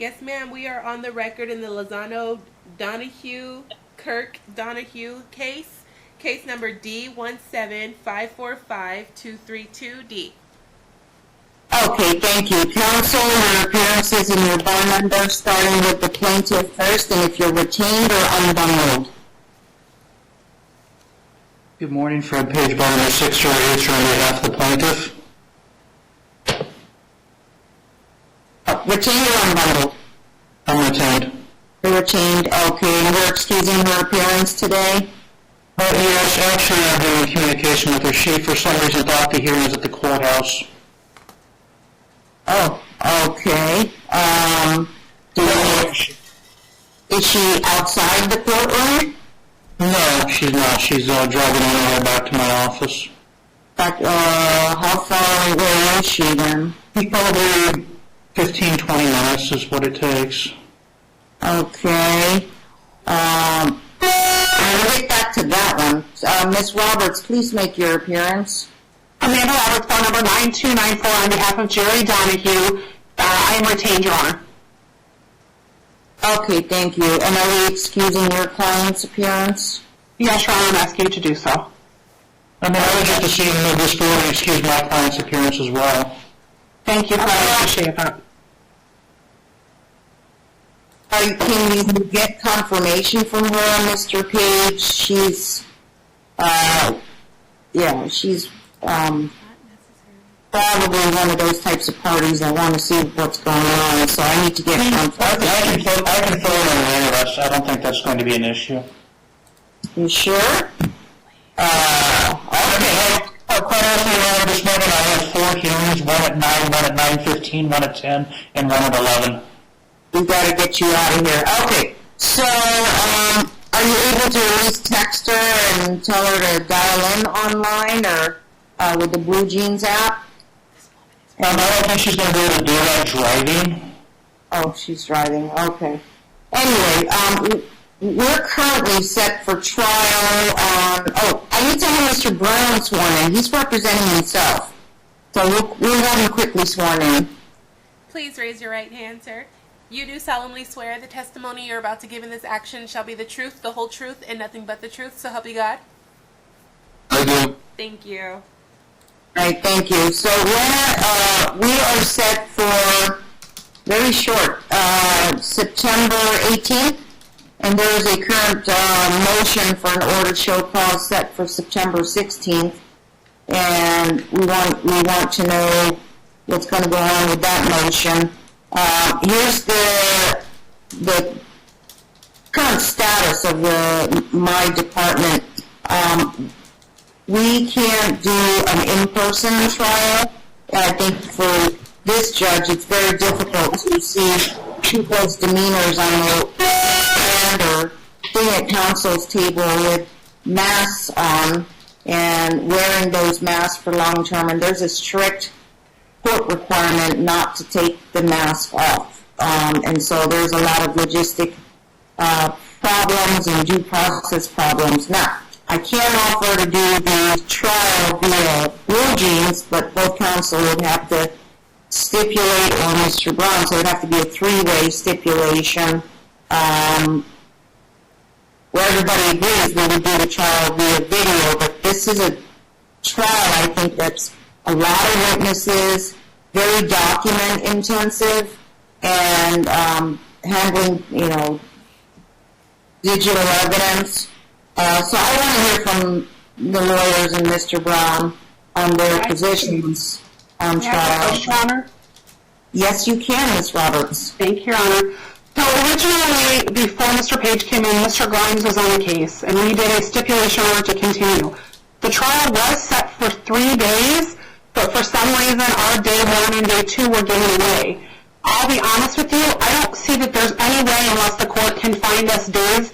Yes, ma'am. We are on the record in the Lozano Donohue case. Case number D175452232D. Okay, thank you. Counsel, your appearances and your bond number, starting with the plaintiff first, and if you're retained or unbundled. Good morning, Fred Page, bond number 608 on behalf of the plaintiff. Retained or unbundled? I'm retained. You're retained, okay, and we're excusing her appearance today? Yes, actually I'm having communication with her. She, for some reason, thought the hearing was at the courthouse. Oh, okay. Is she outside the courtroom? No, she's not. She's driving on her way back to my office. But, how far away is she then? Probably 15-20 minutes is what it takes. Okay. I'll get back to that one. Ms. Roberts, please make your appearance. Amanda Roberts, phone number 9294 on behalf of Jerry Donohue. I am retained, Your Honor. Okay, thank you. And are we excusing your client's appearance? Yes, Your Honor, I'm asking you to do so. I would just as soon move this forward and excuse my client's appearance as well. Thank you, I appreciate that. Can you get confirmation from her, Mr. Page? She's, she's probably one of those types of parties that want to see what's going on, so I need to get confirmation. I can fill in on any of us. I don't think that's going to be an issue. You sure? Okay. Quite honestly, this morning I had 4 hearings, one at 9, one at 9:15, one at 10, and one at 11. We got to get you out of here. Okay, so are you able to at least text her and tell her to dial in online or with the Blue Jeans app? I don't think she's going to be able to do that driving. Oh, she's driving. Okay. Anyway, we're currently set for trial on... Oh, I need to have Mr. Brown sworn in. He's representing himself. So we'll have him quickly sworn in. Please raise your right hand, sir. You do solemnly swear the testimony you're about to give in this action shall be the truth, the whole truth, and nothing but the truth, so help you God? I do. Thank you. All right, thank you. So we are set for very short, September 18th, and there is a current motion for an order to show cause set for September 16th, and we want to know what's going to go on with that motion. Here's the current status of my department. We can't do an in-person trial. I think for this judge, it's very difficult to see people's demeanors on the stand or sitting at counsel's table with masks on and wearing those masks for long term. And there's a strict court requirement not to take the mask off. And so there's a lot of logistic problems and due process problems. Now, I can't offer to do the trial via Blue Jeans, but both counsel would have to stipulate, or Mr. Brown, so it would have to be a 3-way stipulation where everybody agrees we would do the trial via video, but this is a trial, I think, that's a lot of witnesses, very document intensive, and handling, digital evidence. So I want to hear from the lawyers and Mr. Brown on their positions on trial. Your Honor? Yes, you can, Ms. Roberts. Thank you, Your Honor. So originally, before Mr. Page came in, Mr. Grimes was on the case, and we did a stipulation order to continue. The trial was set for 3 days, but for some reason, our day 1 and day 2 were given away. I'll be honest with you, I don't see that there's any way, unless the court can find us days,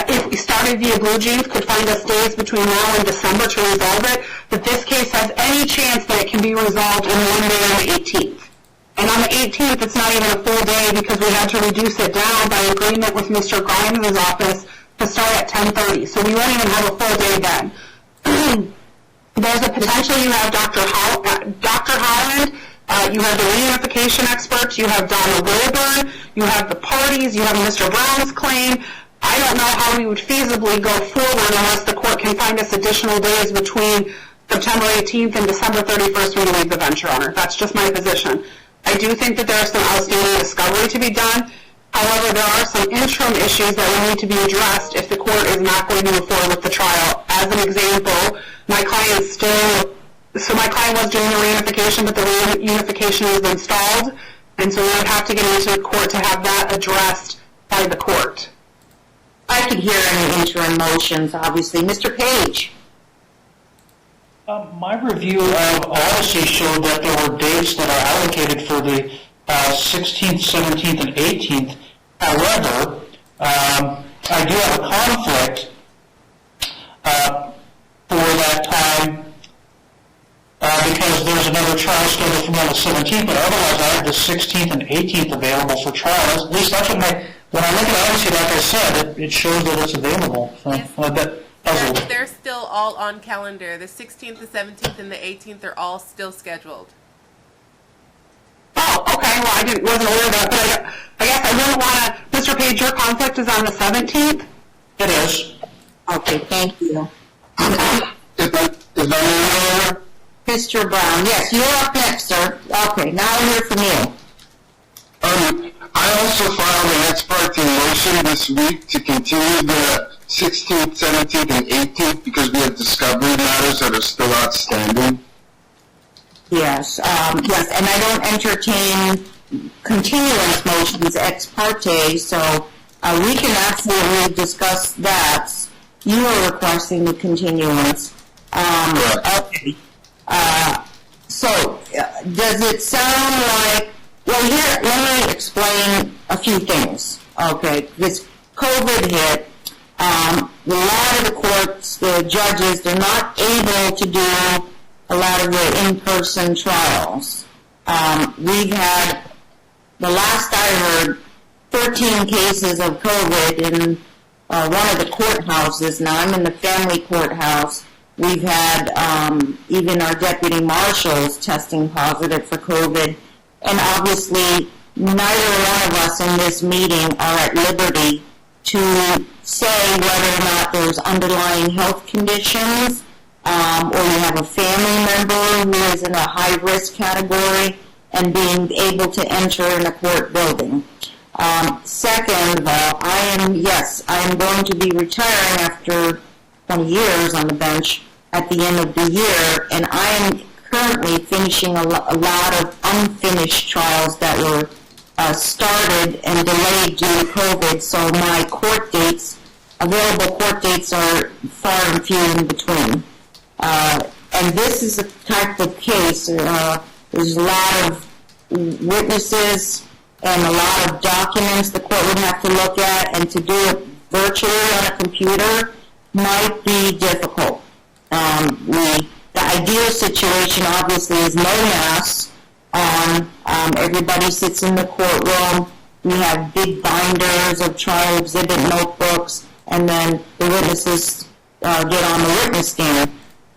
if we started via Blue Jeans, could find us days between now and December to resolve it, that this case has any chance that it can be resolved in 1 day on the 18th. And on the 18th, it's not even a full day because we had to reduce it down by agreement with Mr. Grimes' office to start at 10:30. So we won't even have a full day then. There's a potential you have Dr. Holland, you have the reunification experts, you have Donna Wilburn, You have the parties, you have Mr. Brown's claim. I don't know how we would feasibly go forward unless the court can find us additional days between September 18th and December 31st when we leave the bench, Your Honor. That's just my position. I do think that there is some outstanding discovery to be done. However, there are some interim issues that will need to be addressed if the court is not going to move forward with the trial. As an example, my client was doing the reunification, but the reunification was installed, and so we would have to get into the court to have that addressed by the court. I could hear any interim motions, obviously. Mr. Page? My review of Odyssey showed that there were dates that are allocated for the 16th, 17th, and 18th. However, I do have a conflict for that time because there's another trial scheduled for on the 17th, but otherwise I have the 16th and 18th available for trial. At least that's what when I look at Odyssey, like I said, it shows that it's available. So Yes. I'm a bit puzzled. They're still all on calendar. The 16th, the 17th, and the 18th are all still scheduled. Oh, okay. Well, I wasn't aware of that, but I guess I wouldn't want to. Mr. Page, your conflict is on the 17th? It is. Okay, thank you. Is that Mr. Brown, yes, you're up next, sir. Okay, now I'll hear from you. I also filed an ex parte motion this week to continue the 16th, 17th, and 18th because we have discovery matters that are still outstanding. Yes, yes, and I don't entertain continuance motions ex parte, so we can absolutely discuss that. You are requesting the continuance. Okay. So, does it sound like, well, here, let me explain a few things. Okay, this COVID hit, a lot of the courts, the judges, they're not able to do a lot of the in-person trials. We've had, the last I heard, 13 cases of COVID in one of the courthouses. Now, I'm in the family courthouse. We've had even our deputy marshals testing positive for COVID. And obviously, neither one of us in this meeting are at liberty to say whether or not there's underlying health conditions or you have a family member who is in a high-risk category and being able to enter in a court building. Second of all, I am going to be retiring after 20 years on the bench at the end of the year, and I am currently finishing a lot of unfinished trials that were started and delayed due to COVID, so my court dates, available court dates, are far and few in between. And this is a type of case, there's a lot of witnesses and a lot of documents the court would have to look at, and to do it virtually on a computer might be difficult. The ideal situation, obviously, is no masks on. Everybody sits in the courtroom. We have big binders of trial exhibit notebooks, and then the witnesses get on the witness stand.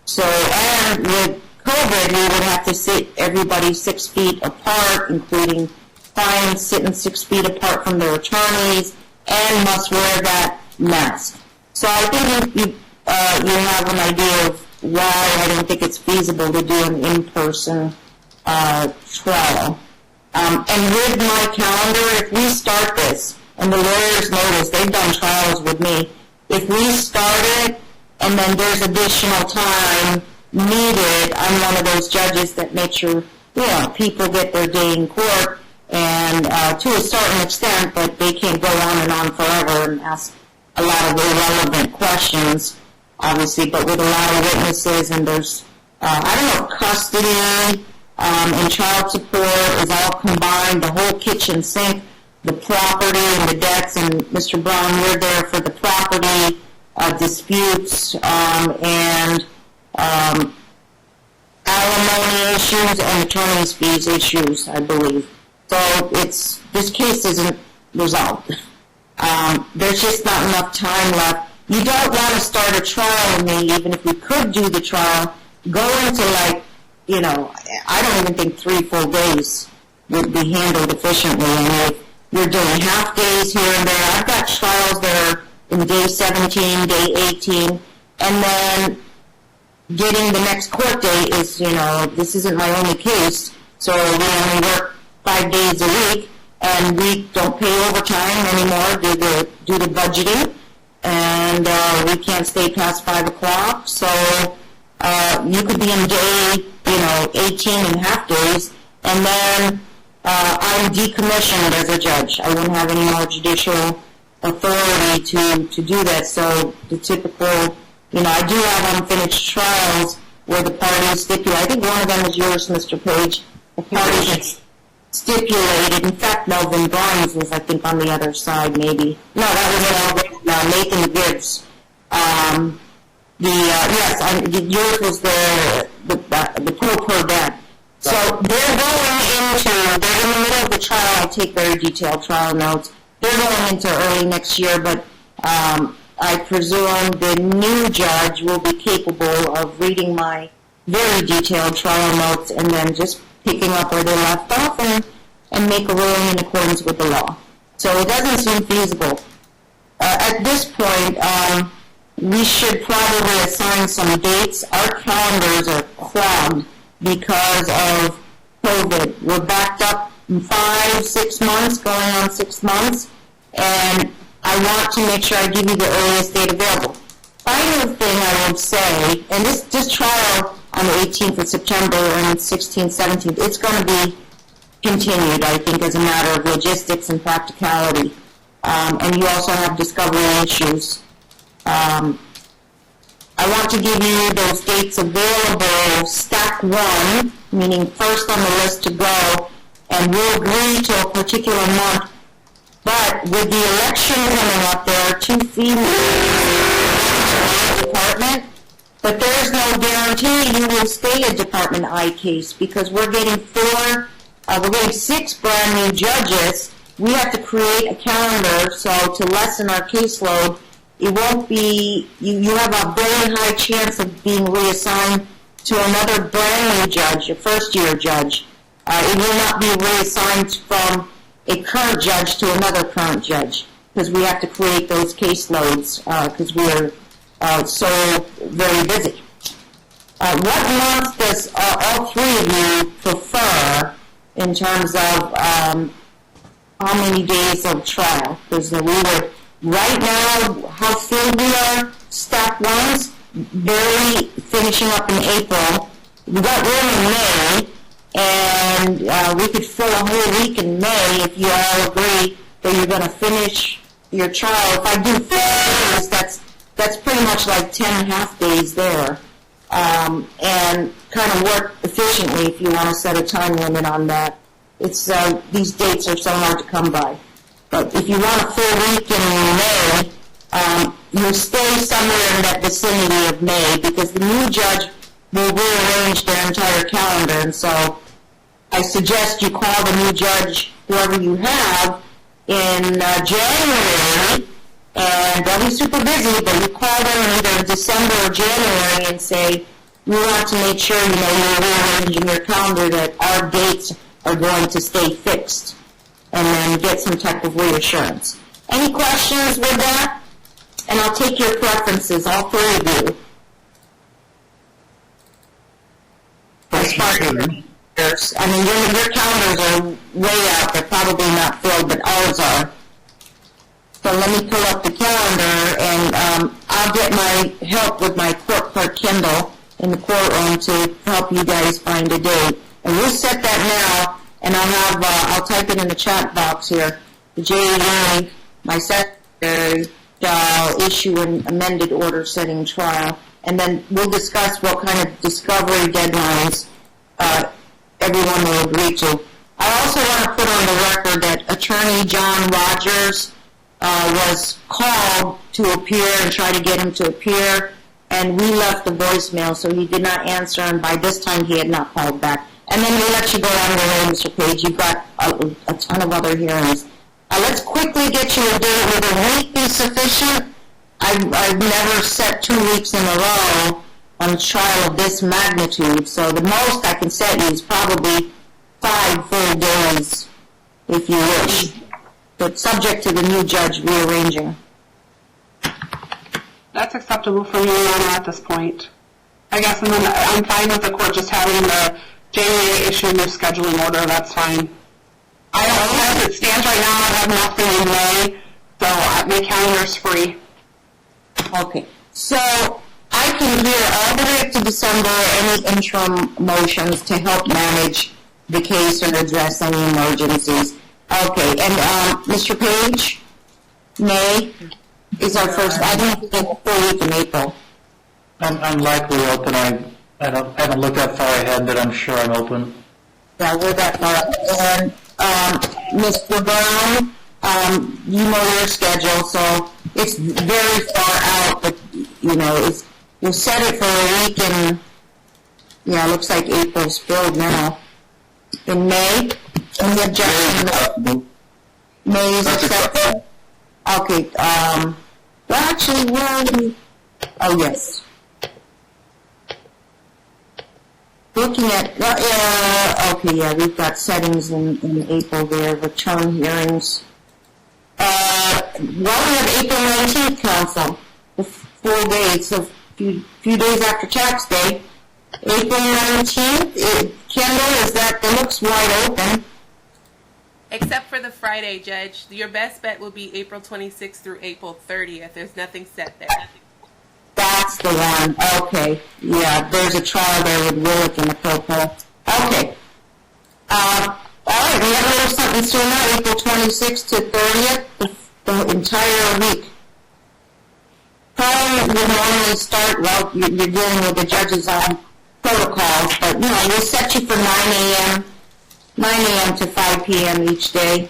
So, and with COVID, we would have to sit everybody 6 feet apart, including clients sitting 6 feet apart from their attorneys, and must wear that mask. So I think you have an idea of why I don't think it's feasible to do an in-person trial. And with my calendar, if we start this, and the lawyers know this, they've done trials with me, if we start it and then there's additional time needed, I'm one of those judges that make sure, people get their day in court, and to a certain extent, but they can't go on and on forever and ask a lot of irrelevant questions, obviously, but with a lot of witnesses, and there's, custody and child support is all combined, the whole kitchen sink, the property and the debts, and Mr. Brown, you're there for the property disputes and alimony issues and attorney's fees issues, I believe. So this case isn't resolved. There's just not enough time left. You don't want to start a trial with me, even if we could do the trial, go into I don't even think 3 full days would be handled efficiently. And You're doing half days here and there. I've got trials that are in day 17, day 18, and then getting the next court date is, this isn't my only case, so we only work 5 days a week, and we don't pay overtime anymore due to budgeting, and we can't stay past 5 o'clock, so you could be in day, 18 and half days, and then I'm decommissioned as a judge. I wouldn't have any more judicial authority to do that, so the typical, I do have unfinished trials where the parties stipulate. I think one of them is yours, Mr. Page. The parties had stipulated. In fact, Melvin Grimes was, I think, on the other side, maybe. No, that was Nathan Gibbs. Yours was the pro per bed. So they're in the middle of the trial. I take very detailed trial notes. They're going into early next year, but I presume the new judge will be capable of reading my very detailed trial notes and then just picking up where they left off and make a ruling in accordance with the law. So it doesn't seem feasible. At this point, we should probably assign some dates. Our calendars are clogged because of COVID. We're backed up 5-6 months, going on 6 months, and I want to make sure I give you the earliest date available. Final thing I would say, and this trial on the 18th of September and 16th, 17th, it's going to be continued, I think, as a matter of logistics and practicality. And you also have discovery issues. I want to give you those dates available, stack one, meaning first on the list to go, and we'll agree to a particular month. But with the election coming up, there are 2 females in the department, but there's no guarantee you will stay a Department I case because we're getting 6 brand new judges. We have to create a calendar, so to lessen our caseload, it won't be, you have a very high chance of being reassigned to another brand new judge, a first-year judge. It will not be reassigned from a current judge to another current judge because we have to create those caseloads because we're so very busy. What month does all 3 of you prefer in terms of how many days of trial? Because we were, right now, how filled we are, stack ones, barely finishing up in April. We got room in May, and we could fill a whole week in May if you all agree that you're going to finish your trial. If I do 4 days, that's pretty much like 10.5 days there. And kind of work efficiently if you want to set a time limit on that. It's these dates are so hard to come by. But if you want a full week in May, you'll stay somewhere in that vicinity of May because the new judge will rearrange their entire calendar. And so I suggest you call the new judge, whoever you have, in January, and they'll be super busy, but you call them in either December or January and say, we want to make sure you're rearranging your calendar that our dates are going to stay fixed, and then get some type of reassurance. Any questions with that? And I'll take your preferences, all 3 of you. As far as I mean, your calendars are way out. They're probably not filled, but ours are. So let me pull up the calendar, and I'll get my help with my court clerk Kendall in the courtroom to help you guys find a date. And we'll set that now, and I'll type it in the chat box here. The JAA, my secretary, shall issue an amended order setting trial, and then we'll discuss what kind of discovery deadlines everyone will agree to. I also want to put on the record that Attorney John Rogers was called to appear and try to get him to appear, and we left a voicemail, so he did not answer, and by this time he had not called back. And then we'll let you go on your way, Mr. Page. You've got a ton of other hearings. Let's quickly get you a date. Would a week be sufficient? I've never set 2 weeks in a row on a trial of this magnitude, so the most I can set you is probably 5 full days, if you wish. but subject to the new judge rearranging. That's acceptable for me, Your Honor, at this point. I guess, and then I'm fine with the court just having the January issue new scheduling order. That's fine. I don't, as it stands right now, I have nothing in May, so my calendar's free. Okay, so I can hear all the way up to December any interim motions to help manage the case or address any emergencies. Okay, and Mr. Page, May is our first, I don't think it's a full week in April. I'm likely open. I haven't looked that far ahead, but I'm sure I'm open. Yeah, we're that far. And Mr. Brown, you know your schedule, so it's very far out, but you know, we'll set it for a week and yeah, it looks like April's filled now. In May, and the objection, May is acceptable. Okay, well actually, where are we? Oh yes. Looking at, okay, yeah, we've got settings in April there, return hearings. Well, we have April 19th, counsel, the 4 days, so few days after tax day. April 19th, Kendall, it looks wide open. Except for the Friday, Judge. Your best bet will be April 26th through April 30th. There's nothing set there. That's the one. Okay. Yeah, there's a trial there with Willick and the Popo. Okay. All right, we have a little something sooner, April 26th to 30th, the entire week. Trial will normally start, well, you're dealing with the judge's protocols, but, you know, we'll set you for 9 a.m. to 5 p.m. each day.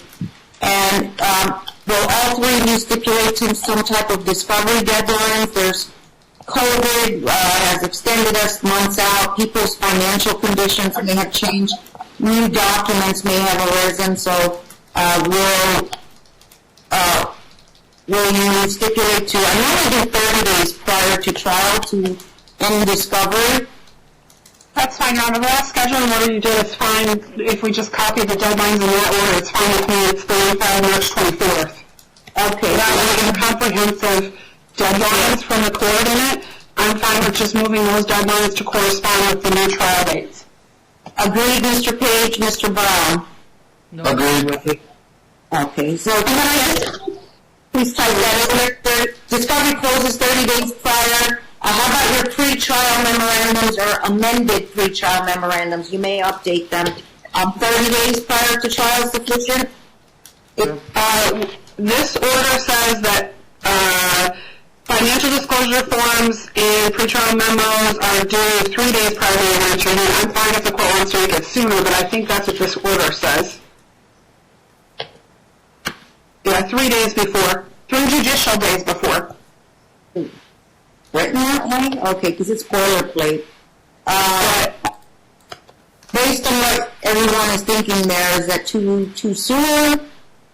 And will all three of you stipulate some type of discovery deadlines? There's COVID has extended us months out. People's financial conditions may have changed. New documents may have arisen. So will you stipulate to, I normally do 30 days prior to trial to any discovery? That's fine, Your Honor. The last scheduling order you did is fine. If we just copy the deadlines in that order, it's fine with me. It's the one filed March 24th. Okay. That was a comprehensive deadlines from the court in it. I'm fine with just moving those deadlines to correspond with the new trial dates. Agreed, Mr. Page, Mr. Brown? Agreed. Okay, so can I please type that in there? Discovery closes 30 days prior. How about your pre-trial memorandums or amended pre-trial memorandums? You may update them. 30 days prior to trial sufficient? This order says that financial disclosure forms and pre-trial memos are due 3 days prior to the entry. I'm fine if the court wants to make it sooner, but I think that's what this order says. Yeah, 3 days before. 3 judicial days before. Written that way? Okay, because it's boilerplate. Based on what everyone is thinking there, is that too soon?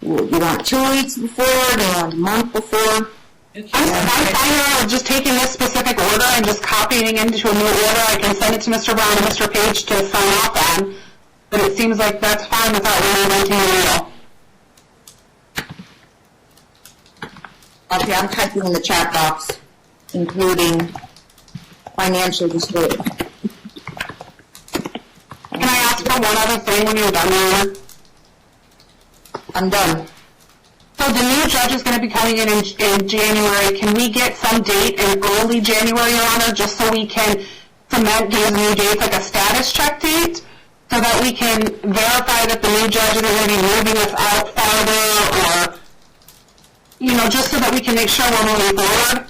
You want 2 weeks before? Do you want a month before? I'm fine with just taking this specific order and just copying it into a new order. I can send it to Mr. Brown and Mr. Page to sign off on, but it seems like that's fine without reinventing the wheel. Okay, I'm typing in the chat box, including financial disclosure. Can I ask for one other thing when you're done, Your Honor? I'm done. So the new judge is going to be coming in January. Can we get some date in early January, Your Honor, just so we can cement these new dates, like a status check date, so that we can verify that the new judge isn't going to be moving us out farther, or, you know, just so that we can make sure we're moving forward?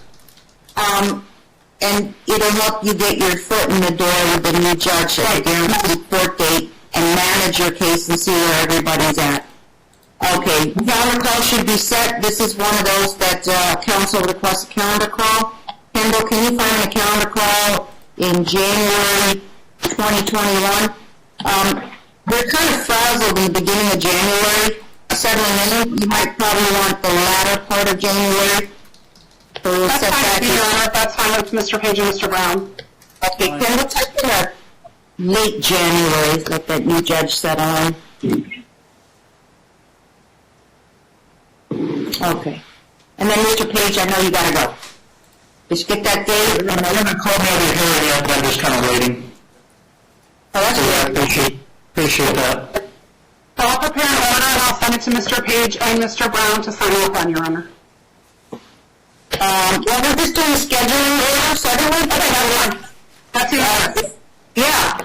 And it'll help you get your foot in the door with the new judge at the guaranteed court date and manage your case and see where everybody's at. Okay, calendar call should be set. This is one of those that counsel requests a calendar call. Kendall, can you find a calendar call in January 2021? We're kind of frazzled in the beginning of January. Settling in, you might probably want the latter part of January. So we'll That's set fine that with me, Your in. Honor. That's fine with Mr. Page and Mr. Brown. Okay, Kendall, type in a late January, like that new judge set on. Okay. And then Mr. Page, I know you gotta go. Just get that date. I'm going to call me over here yet, but I'm just kind of waiting. Oh, that's good. Appreciate that. So I'll prepare an order and I'll send it to Mr. Page and Mr. Brown to sign off on, Your Honor. Well, we're just doing scheduling order, so everyone, That's it. yeah.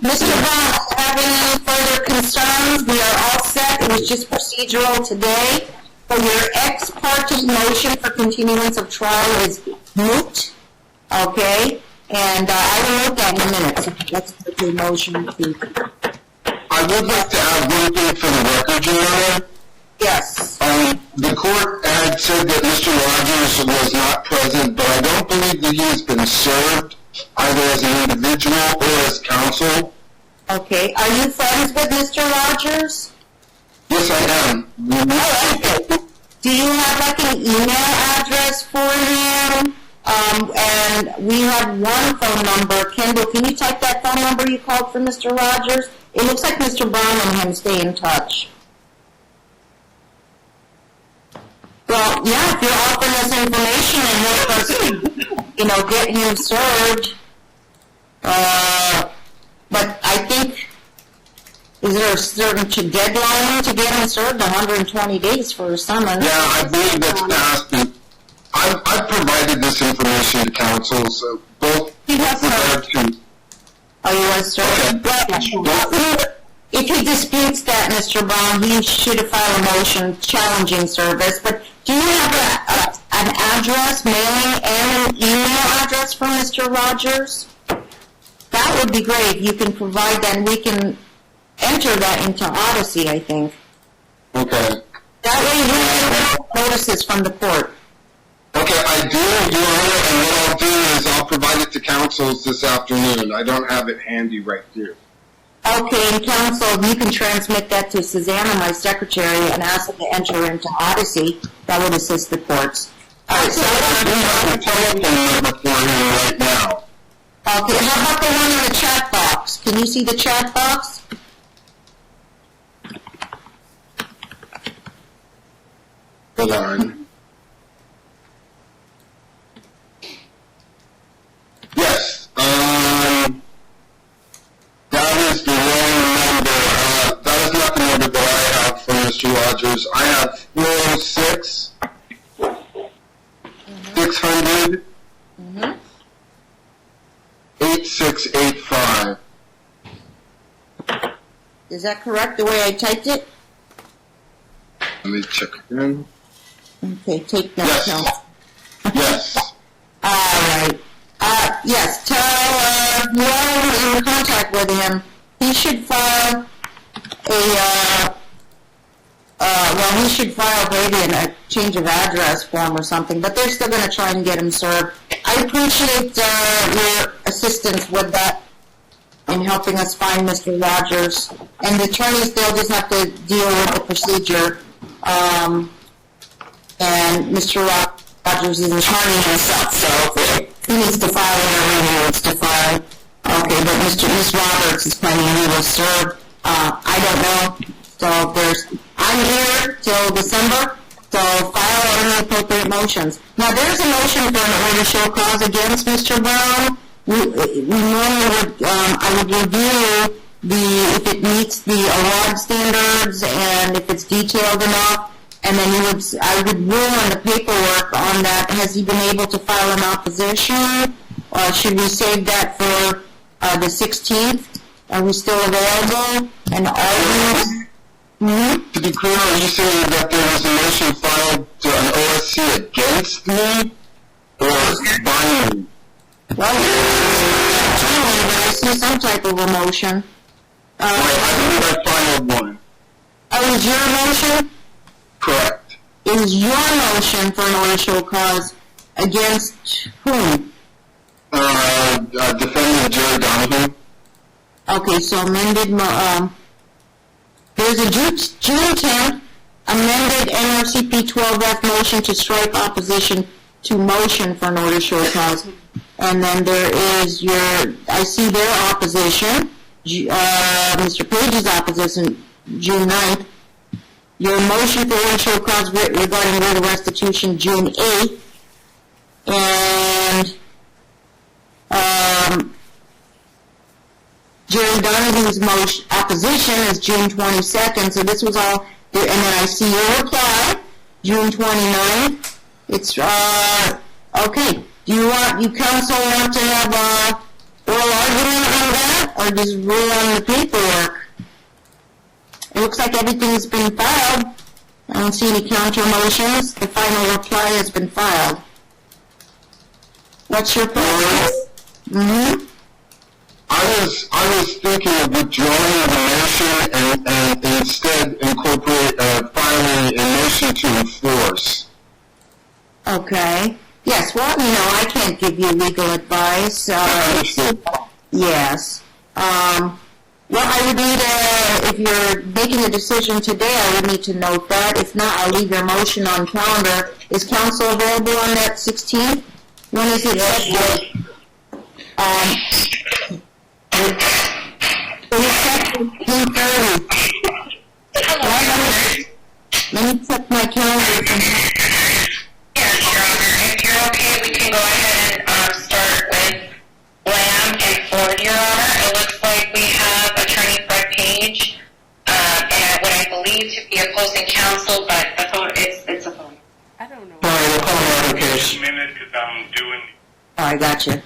Mr. Brown, have any further concerns? We are all set. It was just procedural today. So your ex parte motion for continuance of trial is moot. Okay? And I will note that in a minute. So let's put the motion to... I would like to add one thing for the record, Your Honor. Yes. The court had said that Mr. Rogers was not present, but I don't believe that he has been served either as an individual or as counsel. Okay. Are you friends with Mr. Rogers? Yes, I am. Oh, okay. Do you have like an email address for him? And we have one phone number. Kendall, can you type that phone number you called for Mr. Rogers? It looks like Mr. Brown and him stay in touch. Well, yeah, if you're offering us information and help us, get him served. But I think, is there a certain deadline to get him served? 120 days for a summons. Yeah, I believe that's passed. And I've provided this information to counsel, so both Yes, regard to... Oh, you want to serve? Okay. Well, if he disputes that, Mr. Brown, he should have filed a motion challenging service. But do you have an address, mailing, and an email address for Mr. Rogers? That would be great. You can provide that, and we can enter that into Odyssey, I think. Okay. That way we can notices from the court. Okay, I do, Your Honor, and what I'll do is I'll provide it to counsels this afternoon. I don't have it handy right here. Okay, and counsel, you can transmit that to Susanna, my secretary, and ask her to enter into Odyssey. That would assist the courts. All right, so I do have a telephone number for him right now. okay, how about the one in the chat box? Can you see the chat box? Hold on. Yes, that is the wrong number. That is not the number that I have for Mr. Rogers. I have 406 600 8685. Is that correct, the way I typed it? Let me check again. Okay, take notes now. Yes. All right. Yes, tell whoever in contact with him, he should file he should file maybe a change of address form or something, but they're still going to try and get him served. I appreciate your assistance with that in helping us find Mr. Rogers. And the attorneys, they'll just have to deal with the procedure. And Mr. Rogers is an attorney himself, so he needs to file whatever he needs to file. Okay, but Ms. Roberts is claiming he was served. I don't know. So I'm here till December, so file any appropriate motions. Now, there's a motion for an order to show cause against Mr. Brown. We normally would, I would review if it meets the award standards and if it's detailed enough, and then I would rule on the paperwork on that. Has he been able to file an opposition, or should we save that for the 16th? Are we still available? And all To be clear, are you saying that there was a motion filed to an OSC against me or by me? Well, I see some type of a motion. I believe I filed one. Oh, it was your motion? Correct. It was your motion for an order to show cause against whom? Defendant Jerry Donohue. Okay, so amended, there's a June 10th amended NRCP 12F motion to strike opposition to motion for an order to show cause. And then there is I see their opposition, Mr. Page's opposition, June 9th. Your motion for one show cause regarding writ of restitution, June 8th. And Jerry Donohue's motion opposition is June 22nd. So this was all, and then I see your reply, June 29th. It's, okay. Do you counsel want to have oral argument on that, or just rule on the paperwork? It looks like everything's been filed. I don't see any counter motions. The final reply has been filed. What's your preference? Mm-hmm. I was thinking of withdrawing the motion and instead incorporate filing a motion to enforce. Okay. Yes, well, I can't give you legal advice. Yes. Well, I would need if you're making a decision today, I would need to note that. If not, I'll leave your motion on calendar. Is counsel available on that 16th? When is it? Let me check my calendar. Yes, Your Honor. If you're okay, we can go ahead and start with Lamb and Ford, Your Honor. It looks like we have Attorney Fred Page and what I believe to be opposing counsel, but the phone, it's a phone. I don't know. All right, we'll call the other case. Minute because I'm doing. Oh, I gotcha.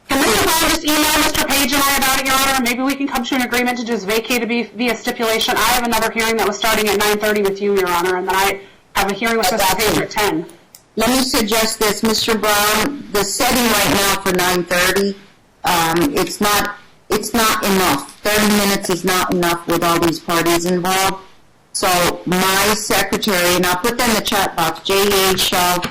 Can Mr. Brown just email Mr. Page and I about it, Your Honor? Maybe we can come to an agreement to just vacate it via stipulation. I have another hearing that was starting at 9:30 with you, Your Honor, and then I have a hearing with Mr. Page at 10. Let me suggest this, Mr. Brown. The setting right now for 9:30, it's not enough. 30 minutes is not enough with all these parties involved. So my secretary, and I'll put that in the chat box, J.A. shall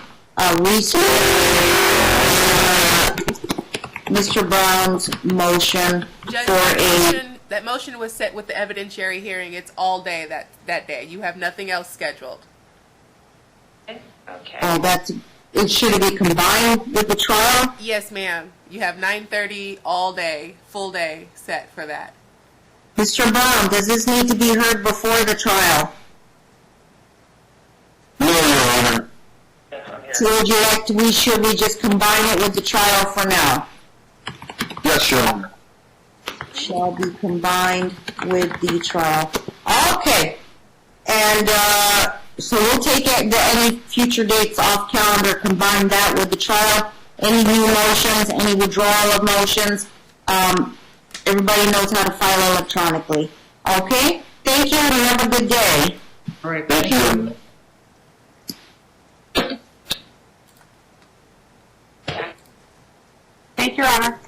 Mr. Brown's motion Judge, for that motion was set with the evidentiary hearing. It's all day that day. You have nothing else scheduled. Okay. it should be combined with the trial? Yes, ma'am. You have 9:30 all day, full day set for that. Mr. Brown, does this need to be heard before the trial? No, Your Honor. So would you like to, should we just combine it with the trial for now? Yes, Your Honor. Shall be combined with the trial. Okay. And so we'll take any future dates off calendar, combine that with the trial. Any new motions, any withdrawal of motions, everybody knows how to file electronically. Okay? Thank you and have a good day. All right, Thank you. Thank you, Your Honor.